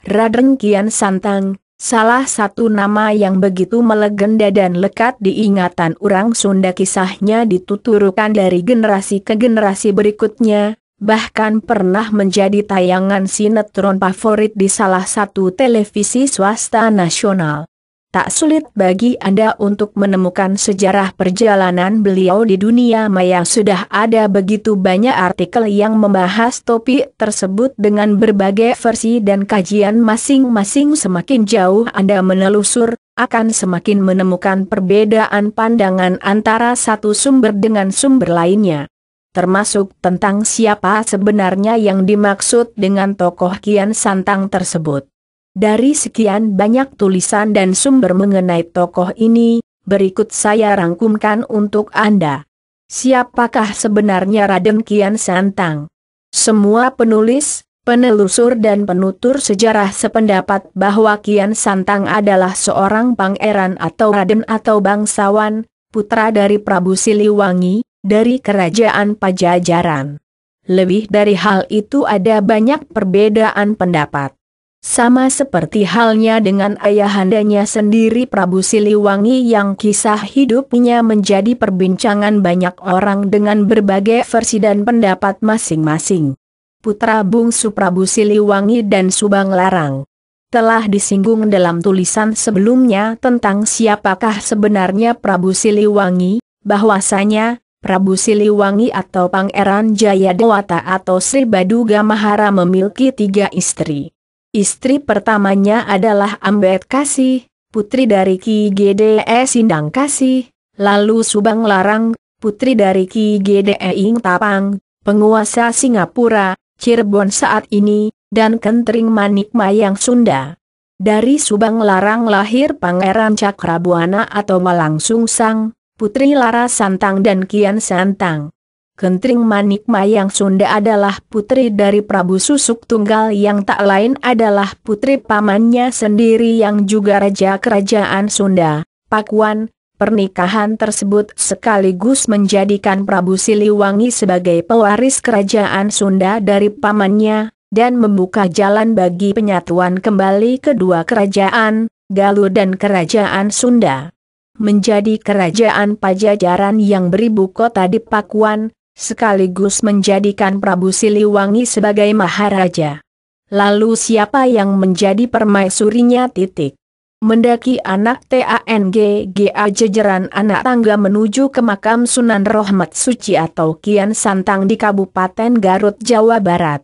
Raden Kian Santang, salah satu nama yang begitu melegenda dan lekat di ingatan orang Sunda. Kisahnya dituturkan dari generasi ke generasi berikutnya, bahkan pernah menjadi tayangan sinetron favorit di salah satu televisi swasta nasional. Tak sulit bagi Anda untuk menemukan sejarah perjalanan beliau di dunia maya. Sudah ada begitu banyak artikel yang membahas topik tersebut dengan berbagai versi dan kajian masing-masing. Semakin jauh Anda menelusur, akan semakin menemukan perbedaan pandangan antara satu sumber dengan sumber lainnya. Termasuk tentang siapa sebenarnya yang dimaksud dengan tokoh Kian Santang tersebut. Dari sekian banyak tulisan dan sumber mengenai tokoh ini, berikut saya rangkumkan untuk Anda. Siapakah sebenarnya Raden Kian Santang? Semua penulis, penelusur dan penutur sejarah sependapat bahwa Kian Santang adalah seorang pangeran atau raden atau bangsawan, putra dari Prabu Siliwangi, dari kerajaan Pajajaran. Lebih dari hal itu ada banyak perbedaan pendapat. Sama seperti halnya dengan ayahandanya sendiri Prabu Siliwangi yang kisah hidupnya menjadi perbincangan banyak orang dengan berbagai versi dan pendapat masing-masing. Putra bungsu Prabu Siliwangi dan Subang Larang. Telah disinggung dalam tulisan sebelumnya tentang siapakah sebenarnya Prabu Siliwangi, bahwasanya Prabu Siliwangi atau Pangeran Jayadewata atau Sri Baduga Mahara memiliki 3 istri. Istri pertamanya adalah Ambet Kasih, putri dari Ki Gede Sindang Kasih, lalu Subang Larang, putri dari Ki Gede Ing Tapang, penguasa Singapura, Cirebon saat ini, dan Kentring Manik Mayang Sunda. Dari Subang Larang lahir Pangeran Cakrabuana atau Walang Sungsang, putri Lara Santang dan Kian Santang. Kentring Manik Mayang Sunda adalah putri dari Prabu Susuk Tunggal yang tak lain adalah putri pamannya sendiri yang juga raja kerajaan Sunda, Pakuan. Pernikahan tersebut sekaligus menjadikan Prabu Siliwangi sebagai pewaris kerajaan Sunda dari pamannya, dan membuka jalan bagi penyatuan kembali kedua kerajaan, Galuh dan kerajaan Sunda. Menjadi kerajaan Pajajaran yang beribu kota di Pakuan, sekaligus menjadikan Prabu Siliwangi sebagai maharaja. Lalu siapa yang menjadi permaisurinya? Mendaki anak TANGGA jejeran anak tangga menuju ke makam Sunan Rohmat Suci atau Kian Santang di Kabupaten Garut, Jawa Barat.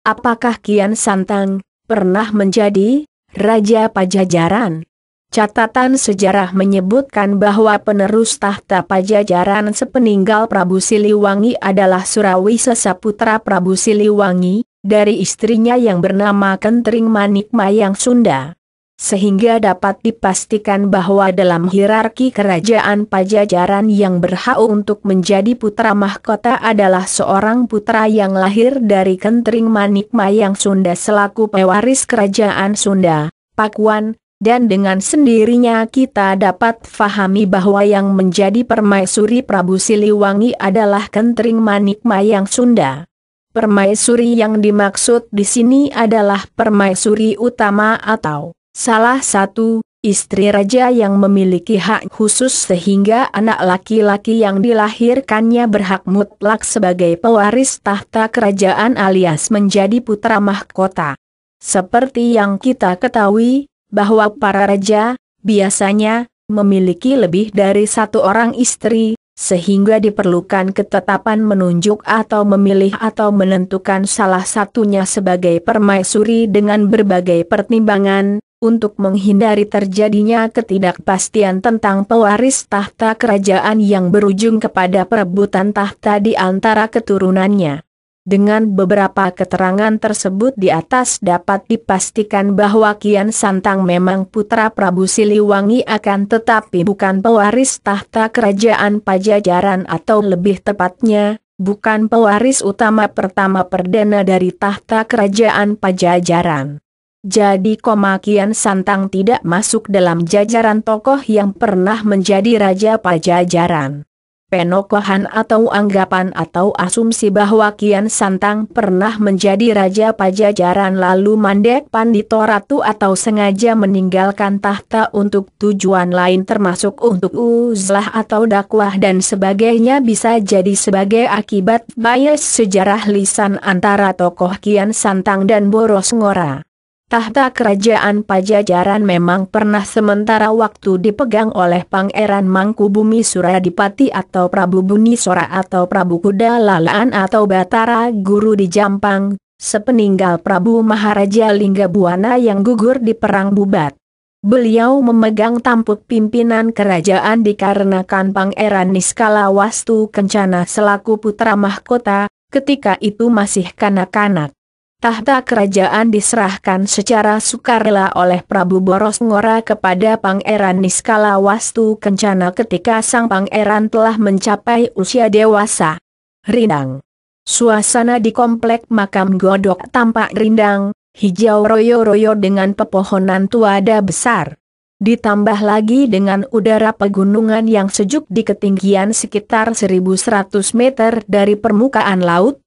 Apakah Kian Santang pernah menjadi Raja Pajajaran? Catatan sejarah menyebutkan bahwa penerus tahta Pajajaran sepeninggal Prabu Siliwangi adalah Surawisesa putra Prabu Siliwangi, dari istrinya yang bernama Kentring Manik Mayang Sunda. Sehingga dapat dipastikan bahwa dalam hierarki kerajaan Pajajaran yang berhak untuk menjadi putra mahkota adalah seorang putra yang lahir dari Kentring Manik Mayang Sunda selaku pewaris kerajaan Sunda, Pakuan. Dan dengan sendirinya kita dapat fahami bahwa yang menjadi permaisuri Prabu Siliwangi adalah Kentring Manik Mayang Sunda. Permaisuri yang dimaksud di sini adalah permaisuri utama atau salah satu istri raja yang memiliki hak khusus sehingga anak laki-laki yang dilahirkannya berhak mutlak sebagai pewaris tahta kerajaan alias menjadi putra mahkota. Seperti yang kita ketahui, bahwa para raja biasanya memiliki lebih dari satu orang istri, sehingga diperlukan ketetapan menunjuk atau memilih atau menentukan salah satunya sebagai permaisuri dengan berbagai pertimbangan, untuk menghindari terjadinya ketidakpastian tentang pewaris tahta kerajaan yang berujung kepada perebutan tahta di antara keturunannya. Dengan beberapa keterangan tersebut di atas dapat dipastikan bahwa Kian Santang memang putra Prabu Siliwangi akan tetapi bukan pewaris tahta kerajaan Pajajaran atau lebih tepatnya, bukan pewaris utama pertama perdana dari tahta kerajaan Pajajaran. Jadi Kian Santang tidak masuk dalam jajaran tokoh yang pernah menjadi raja Pajajaran. Penokohan atau anggapan atau asumsi bahwa Kian Santang pernah menjadi Raja Pajajaran lalu mandek Pandito Ratu atau sengaja meninggalkan tahta untuk tujuan lain termasuk untuk uzlah atau dakwah dan sebagainya bisa jadi sebagai akibat bias sejarah lisan antara tokoh Kian Santang dan Boros Ngora. Tahta kerajaan Pajajaran memang pernah sementara waktu dipegang oleh Pangeran Mangkubumi Suradipati atau Prabu Bunisora atau Prabu Kuda Lalaan atau Batara Guru di Jampang, sepeninggal Prabu Maharaja Linggabuana yang gugur di Perang Bubat. Beliau memegang tampuk pimpinan kerajaan dikarenakan Pangeran Niskala Wastu Kencana selaku putra mahkota, ketika itu masih kanak-kanak. Tahta kerajaan diserahkan secara sukarela oleh Prabu Boros Ngora kepada Pangeran Niskala Wastu Kencana ketika sang pangeran telah mencapai usia dewasa. Rindang. Suasana di komplek makam Godok tampak rindang, hijau royo-royo dengan pepohonan tuada besar. Ditambah lagi dengan udara pegunungan yang sejuk di ketinggian sekitar 1100 meter dari permukaan laut.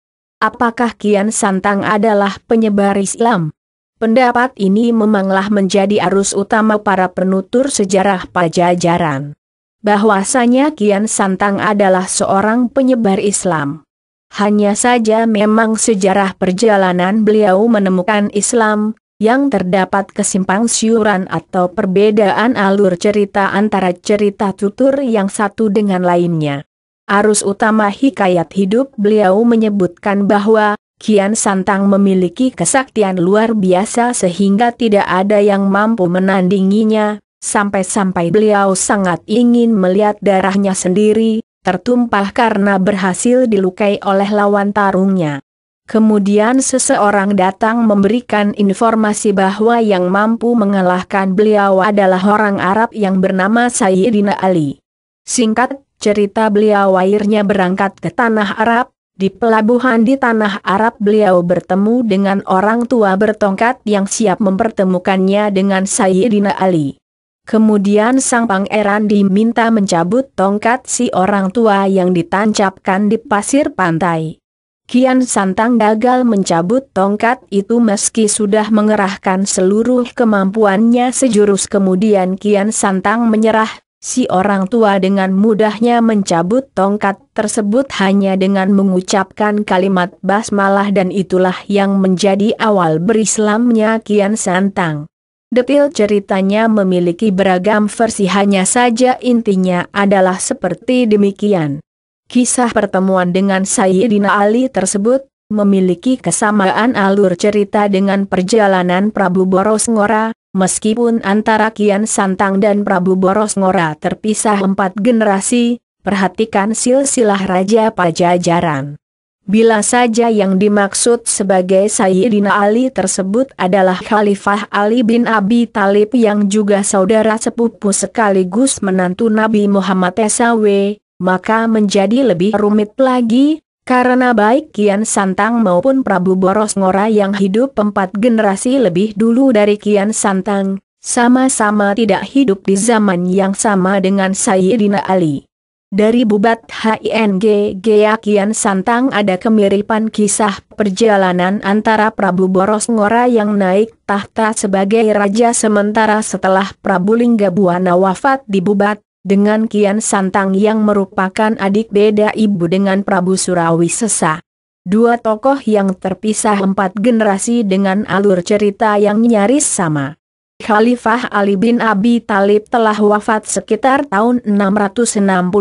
Apakah Kian Santang adalah penyebar Islam? Pendapat ini memanglah menjadi arus utama para penutur sejarah Pajajaran. Bahwasanya Kian Santang adalah seorang penyebar Islam. Hanya saja memang sejarah perjalanan beliau menemukan Islam, yang terdapat kesimpangsiuran atau perbedaan alur cerita antara cerita tutur yang satu dengan lainnya. Arus utama hikayat hidup beliau menyebutkan bahwa Kian Santang memiliki kesaktian luar biasa sehingga tidak ada yang mampu menandinginya, sampai-sampai beliau sangat ingin melihat darahnya sendiri, tertumpah karena berhasil dilukai oleh lawan tarungnya. Kemudian seseorang datang memberikan informasi bahwa yang mampu mengalahkan beliau adalah orang Arab yang bernama Sayyidina Ali. Singkat cerita beliau akhirnya berangkat ke tanah Arab, di pelabuhan di tanah Arab beliau bertemu dengan orang tua bertongkat yang siap mempertemukannya dengan Sayyidina Ali. Kemudian sang pangeran diminta mencabut tongkat si orang tua yang ditancapkan di pasir pantai. Kian Santang gagal mencabut tongkat itu meski sudah mengerahkan seluruh kemampuannya sejurus kemudian Kian Santang menyerah. Si orang tua dengan mudahnya mencabut tongkat tersebut hanya dengan mengucapkan kalimat basmalah dan itulah yang menjadi awal berislamnya Kian Santang. Detil ceritanya memiliki beragam versi hanya saja intinya adalah seperti demikian. Kisah pertemuan dengan Sayyidina Ali tersebut memiliki kesamaan alur cerita dengan perjalanan Prabu Boros Ngora. Meskipun antara Kian Santang dan Prabu Boros Ngora terpisah 4 generasi, perhatikan silsilah Raja Pajajaran. Bila saja yang dimaksud sebagai Sayyidina Ali tersebut adalah Khalifah Ali bin Abi Thalib yang juga saudara sepupu sekaligus menantu Nabi Muhammad SAW, maka menjadi lebih rumit lagi. Karena baik Kian Santang maupun Prabu Boros Ngora yang hidup 4 generasi lebih dulu dari Kian Santang, sama-sama tidak hidup di zaman yang sama dengan Sayyidina Ali. Dari Bubat HINGG Kian Santang ada kemiripan kisah perjalanan antara Prabu Boros Ngora yang naik tahta sebagai raja sementara setelah Prabu Linggabuana wafat di Bubat, dengan Kian Santang yang merupakan adik beda ibu dengan Prabu Surawisesa. Dua tokoh yang terpisah 4 generasi dengan alur cerita yang nyaris sama. Khalifah Ali bin Abi Thalib telah wafat sekitar tahun 661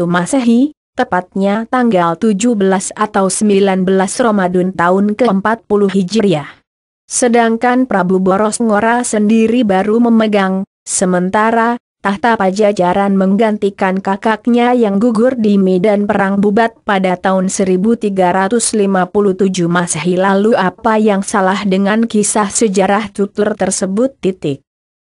Masehi, tepatnya tanggal 17 atau 19 Ramadan tahun ke-40 Hijriah. Sedangkan Prabu Boros Ngora sendiri baru memegang, sementara tahta Pajajaran menggantikan kakaknya yang gugur di medan perang Bubat pada tahun 1357 Masehi. Lalu apa yang salah dengan kisah sejarah tutur tersebut?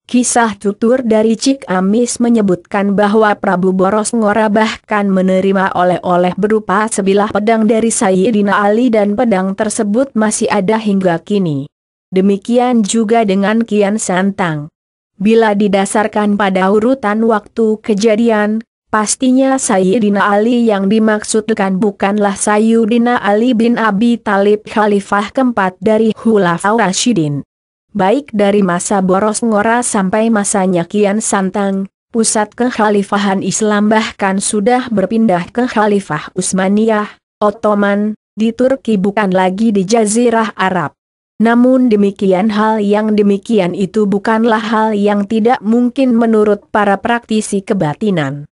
Kisah tutur dari Cik Amis menyebutkan bahwa Prabu Boros Ngora bahkan menerima oleh-oleh berupa sebilah pedang dari Sayyidina Ali dan pedang tersebut masih ada hingga kini. Demikian juga dengan Kian Santang. Bila didasarkan pada urutan waktu kejadian, Pastinya Sayyidina Ali yang dimaksudkan bukanlah Sayyidina Ali bin Abi Thalib, khalifah keempat dari Khulafaur Rasyidin. Baik dari masa Boros Ngora sampai masanya Kian Santang, pusat kekhalifahan Islam bahkan sudah berpindah ke Khalifah Utsmaniyah, Ottoman, di Turki bukan lagi di Jazirah Arab. Namun demikian hal yang demikian itu bukanlah hal yang tidak mungkin menurut para praktisi kebatinan.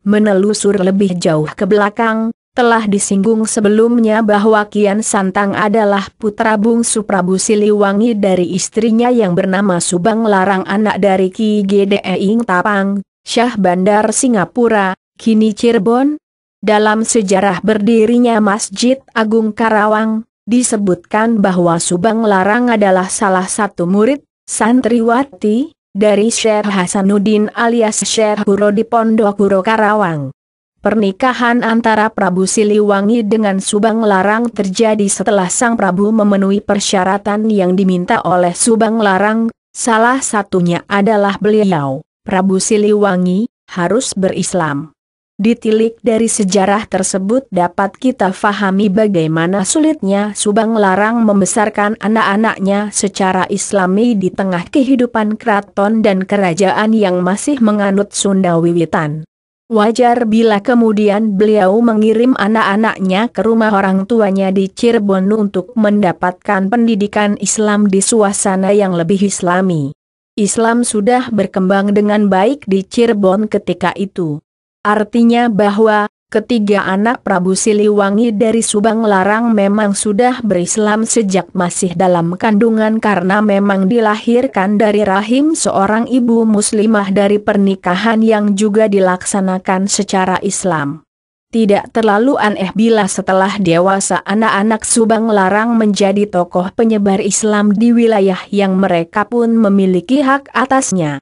Menelusur lebih jauh ke belakang, telah disinggung sebelumnya bahwa Kian Santang adalah putra bungsu Prabu Siliwangi dari istrinya yang bernama Subang Larang, anak dari Ki Gede Ing Tapang, Syah Bandar Singapura, kini Cirebon. Dalam sejarah berdirinya Masjid Agung Karawang, disebutkan bahwa Subang Larang adalah salah satu murid, santriwati, dari Syekh Hasanuddin alias Syekh Huro di Pondok Huro Karawang. Pernikahan antara Prabu Siliwangi dengan Subang Larang terjadi setelah sang Prabu memenuhi persyaratan yang diminta oleh Subang Larang, salah satunya adalah beliau, Prabu Siliwangi, harus berislam. Ditilik dari sejarah tersebut dapat kita fahami bagaimana sulitnya Subang Larang membesarkan anak-anaknya secara islami di tengah kehidupan keraton dan kerajaan yang masih menganut Sunda wiwitan. Wajar bila kemudian beliau mengirim anak-anaknya ke rumah orang tuanya di Cirebon untuk mendapatkan pendidikan Islam di suasana yang lebih islami. Islam sudah berkembang dengan baik di Cirebon ketika itu. Artinya bahwa ketiga anak Prabu Siliwangi dari Subang Larang memang sudah berislam sejak masih dalam kandungan karena memang dilahirkan dari rahim seorang ibu muslimah dari pernikahan yang juga dilaksanakan secara Islam. Tidak terlalu aneh bila setelah dewasa anak-anak Subang Larang menjadi tokoh penyebar Islam di wilayah yang mereka pun memiliki hak atasnya.